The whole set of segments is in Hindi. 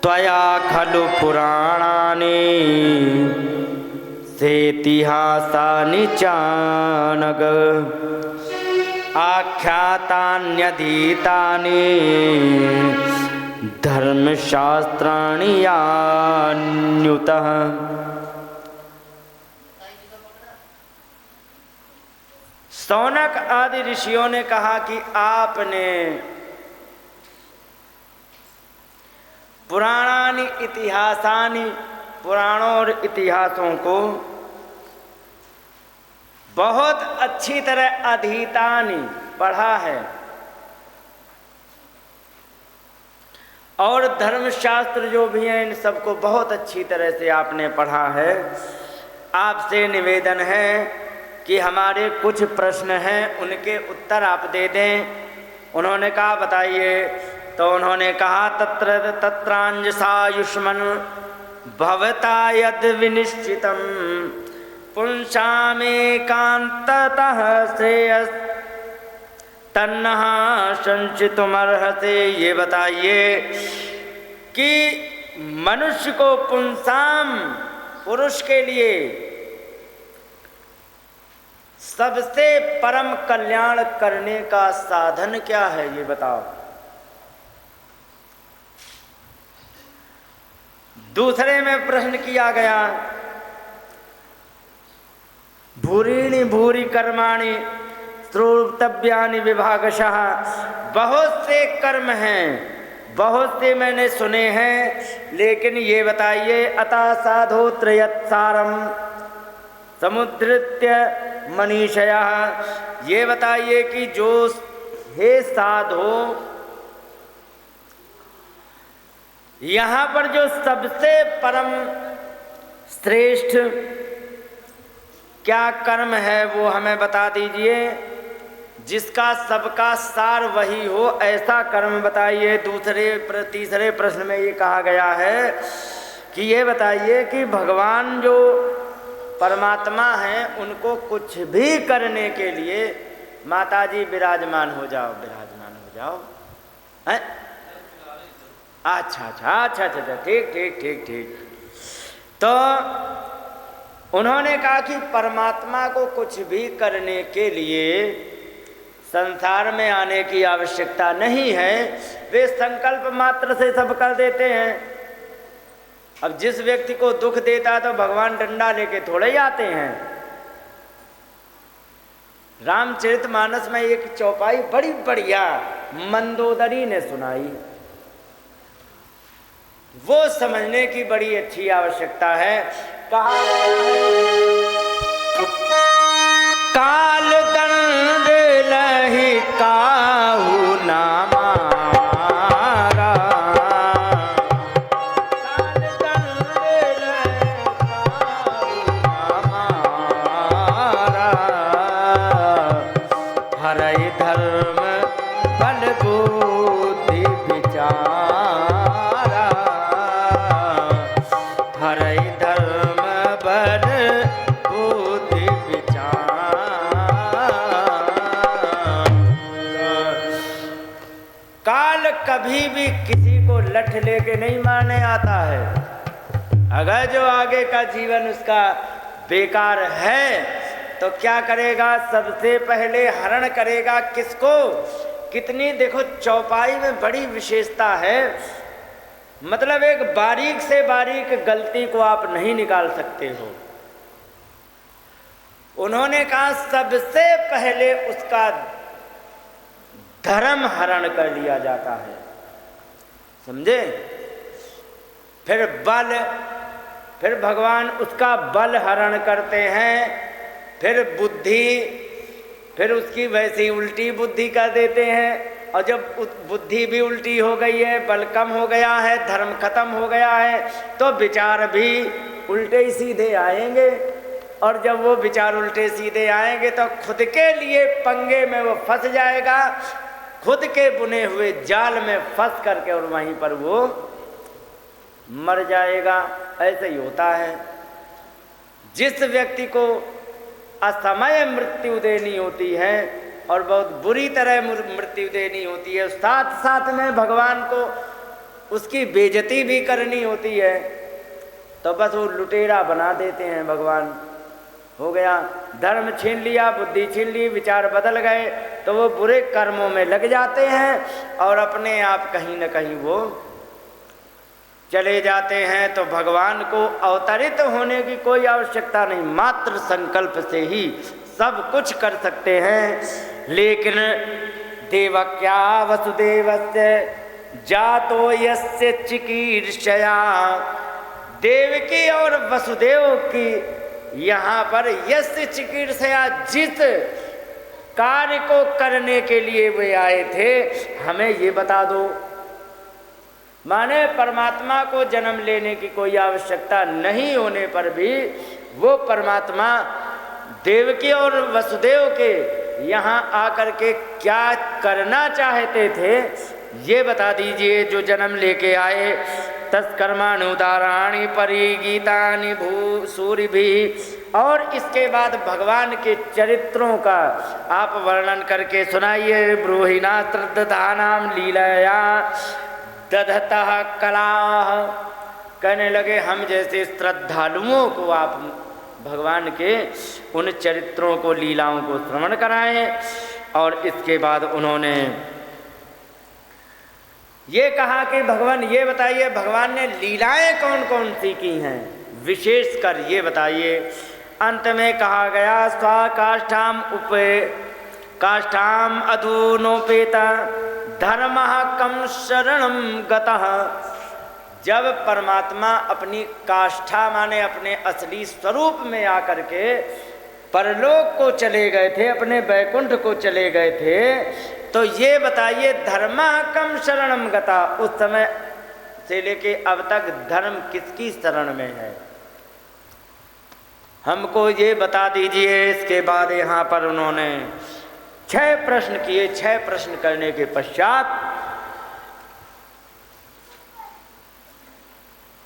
त्वया खलु पुराणानि सेतिहासानि चानघ आख्यातान्यधीतानि धर्मशास्त्राणि यान्युतः। शौनक आदि ऋषियों ने कहा कि आपने पुराणानि इतिहासानि, पुराणों और इतिहासों को बहुत अच्छी तरह अधीतानि पढ़ा है और धर्मशास्त्र जो भी हैं इन सबको बहुत अच्छी तरह से आपने पढ़ा है। आपसे निवेदन है कि हमारे कुछ प्रश्न हैं उनके उत्तर आप दे दें। उन्होंने कहा बताइए। तो उन्होंने कहा तत्रांजसायुष्मन् भवता यद विनिश्चितम पुंसामेकान्ततः श्रेयस तन्नः संचितुमर्हसे। ये बताइए कि मनुष्य को पुंसाम पुरुष के लिए सबसे परम कल्याण करने का साधन क्या है, ये बताओ। दूसरे में प्रश्न किया गया भूरीणि भूरि कर्माणि श्रोतव्यानि विभागशः। बहुत से कर्म हैं, बहुत से मैंने सुने हैं, लेकिन ये बताइए अतः साधो त्रयत्सारम समुद्रित्य मनीषया। ये बताइए कि जो हे साधो यहाँ पर जो सबसे परम श्रेष्ठ क्या कर्म है वो हमें बता दीजिए, जिसका सबका सार वही हो, ऐसा कर्म बताइए। तीसरे प्रश्न में ये कहा गया है कि ये बताइए कि भगवान जो परमात्मा हैं उनको कुछ भी करने के लिए माताजी विराजमान हो जाओ, विराजमान हो जाओ। हैं? अच्छा, ठीक। तो उन्होंने कहा कि परमात्मा को कुछ भी करने के लिए संसार में आने की आवश्यकता नहीं है, वे संकल्प मात्र से सब कर देते हैं। अब जिस व्यक्ति को दुख देता तो भगवान डंडा लेके थोड़े ही आते हैं। रामचरितमानस में एक चौपाई बड़ी बढ़िया मंदोदरी ने सुनाई, वो समझने की बड़ी अच्छी आवश्यकता है। कहा काल दंड लहि काहू ना मारा, काल दंड लहि काहू ना मारा, हरै धर्म बल बुद्धि विचार, हरै धर्म बल बुद्धि विचार। काल कभी भी किसी को लठ लेके नहीं मारने आता है। अगर जो आगे का जीवन उसका बेकार है तो क्या करेगा, सबसे पहले हरण करेगा किसको। कितनी देखो चौपाई में बड़ी विशेषता है, मतलब एक बारीक से बारीक गलती को आप नहीं निकाल सकते हो। उन्होंने कहा सबसे पहले उसका धर्म हरण कर लिया जाता है, समझे। फिर बल, फिर भगवान उसका बल हरण करते हैं, फिर बुद्धि, फिर उसकी वैसी उल्टी बुद्धि कर देते हैं। और जब बुद्धि भी उल्टी हो गई है, बल कम हो गया है, धर्म खत्म हो गया है, तो विचार भी उल्टे सीधे आएंगे। और जब वो विचार उल्टे सीधे आएंगे तो खुद के लिए पंगे में वो फंस जाएगा, खुद के बुने हुए जाल में फंस करके और वहीं पर वो मर जाएगा। ऐसे ही होता है। जिस व्यक्ति को असमय मृत्यु देनी होती है और बहुत बुरी तरह मृत्यु देनी होती है, साथ साथ में भगवान को उसकी बेइज्जती भी करनी होती है, तो बस वो लुटेरा बना देते हैं भगवान। हो गया, धर्म छीन लिया, बुद्धि छीन ली, विचार बदल गए, तो वो बुरे कर्मों में लग जाते हैं और अपने आप कहीं न कहीं वो चले जाते हैं। तो भगवान को अवतरित होने की कोई आवश्यकता नहीं, मात्र संकल्प से ही सब कुछ कर सकते हैं। लेकिन देवक्या वसुदेवस्य जातो यस्य चिकीर्षया, देवकी और वसुदेव की यहाँ पर यस्य चिकीर्षया, जिस कार्य को करने के लिए वे आए थे, हमें ये बता दो। माने परमात्मा को जन्म लेने की कोई आवश्यकता नहीं होने पर भी वो परमात्मा देवकी और वसुदेव के यहाँ आकर के क्या करना चाहते थे, ये बता दीजिए। जो जन्म लेके आए, तत्कर्मानुदाराणि परिगीतानि भूसूरि भी, और इसके बाद भगवान के चरित्रों का आप वर्णन करके सुनाइए। ब्रूहिणा श्रद्धानाम लीलया दधतः कलाः, कहने लगे हम जैसे श्रद्धालुओं को आप भगवान के उन चरित्रों को, लीलाओं को श्रवण कराएं। और इसके बाद उन्होंने ये कहा कि भगवान ये बताइए, भगवान ने लीलाएं कौन कौन सी की हैं, विशेषकर ये बताइए। अंत में कहा गया स्वाकाष्ठाम उपे काष्ठाम अधूनोपेता धर्मः कम शरणम गतः। जब परमात्मा अपनी काष्ठा माने अपने असली स्वरूप में आकर के परलोक को चले गए थे, अपने वैकुंठ को चले गए थे, तो ये बताइए धर्मः कम शरणम गता, उस समय से लेके अब तक धर्म किसकी शरण में है, हमको ये बता दीजिए। इसके बाद यहाँ पर उन्होंने 6 प्रश्न किए। 6 प्रश्न करने के पश्चात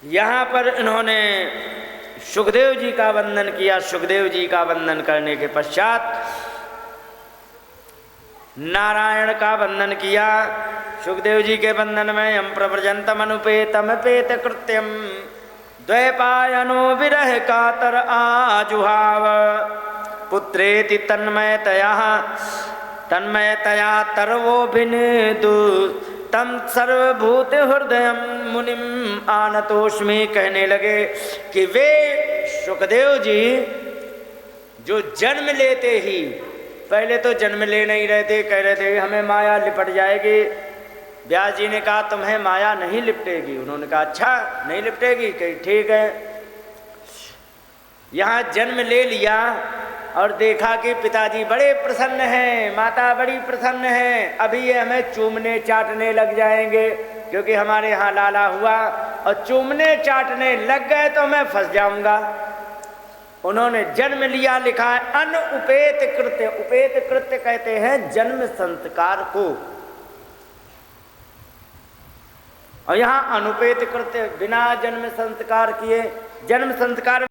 यहाँ पर इन्होंने सुखदेव जी का वंदन किया। सुखदेव जी का वंदन करने के पश्चात नारायण का वंदन किया। सुखदेव जी के वंदन में हम प्रव्रजंतम अनुपेतम पेत कृत्यम द्वैपायनो विरह कातर आजुहाव पुत्रेति तन्मयतया तरवोभिनेदु तम सर्वभूत हृदय मुनिम आनतोष्मी। कहने लगे कि वे सुखदेव जी जो जन्म लेते ही, पहले तो जन्म ले नहीं रहे थे, कह रहे थे हमें माया लिपट जाएगी। व्यास जी ने कहा तुम्हें माया नहीं लिपटेगी। उन्होंने कहा अच्छा नहीं लिपटेगी, कही ठीक है। यहाँ जन्म ले लिया और देखा कि पिताजी बड़े प्रसन्न हैं, माता बड़ी प्रसन्न है, अभी ये हमें चूमने चाटने लग जाएंगे, क्योंकि हमारे यहाँ लाला हुआ और चूमने चाटने लग गए तो मैं फंस जाऊंगा। उन्होंने जन्म लिया, लिखा है अनुपेत कृत्य। उपेत कृत्य कहते हैं जन्म संस्कार को, और यहाँ अनुपेत कृत्य बिना जन्म संस्कार किए। जन्म संस्कार